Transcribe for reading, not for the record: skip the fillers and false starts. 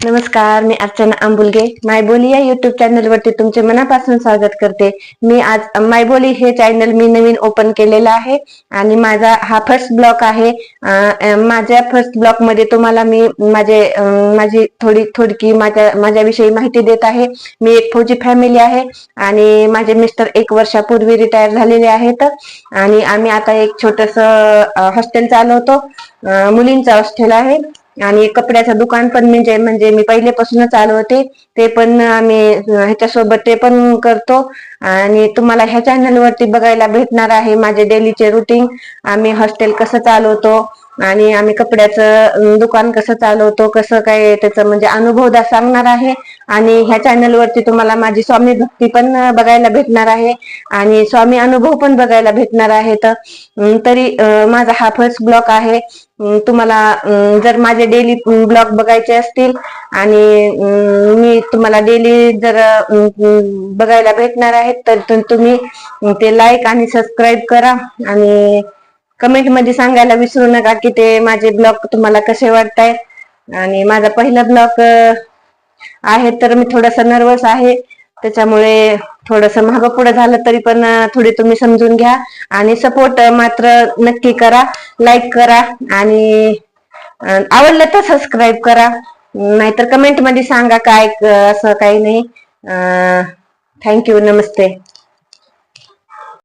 नमस्कार, मी अर्चना आंबुलगे मायबोली या युट्यूब चॅनल वरती तुमचे मनापासून स्वागत करते। मी आज मायबोली हे चॅनल मी नवीन ओपन केलेलं आहे आणि माझा हा फर्स्ट ब्लॉग आहे। माझ्या फर्स्ट ब्लॉग मध्ये तुम्हाला मी माझी थोडकी माझ्याविषयी माहिती देत आहे। मी एक फौजी फॅमिली आहे आणि माझे मिस्टर 1 वर्षापूर्वी रिटायर झालेले आहेत आणि आम्ही आता एक छोटस हॉस्टेल चालवतो, मुलींचं हॉस्टेल आहे आणि कपड्याचं दुकान पण म्हणजे मी पहिलेपासूनच चालवते, ते पण आम्ही ह्याच्यासोबत ते पण करतो आणि तुम्हाला ह्या चॅनल वरती बघायला भेटणार आहे माझे डेलीचे रुटीन। आम्ही हॉस्टेल कसं चालवतो आणि आम्ही कपड्याचं दुकान कसं चालवतो, कसं काय त्याचं म्हणजे अनुभव सांगणार आहे आणि ह्या चॅनल वरती तुम्हाला माझी स्वामी भक्ती पण बघायला भेटणार आहे आणि स्वामी अनुभव पण बघायला भेटणार आहेत। तरी माझा हा फर्स्ट ब्लॉग आहे। तुम्हाला जर माझे डेली ब्लॉग बघायचे असतील आणि मी तुम्हाला डेली जर बघायला भेटणार आहेत तर तुम्ही ते लाईक आणि सबस्क्राईब करा आणि कमेंट मध्ये सांगायला विसरू नका की ते माझे ब्लॉग तुम्हाला कसे वाटतायत। आणि माझा पहिला ब्लॉग आहे तर मी थोडासा नर्वस आहे, त्याच्यामुळे थोडस मागं पुढे झालं तरी पण थोडी तुम्ही समजून घ्या आणि सपोर्ट मात्र नक्की करा, लाईक करा आणि आवडलं तर सबस्क्राईब करा, नाहीतर कमेंट मध्ये सांगा काय असं काही नाही। थँक्यू, नमस्ते।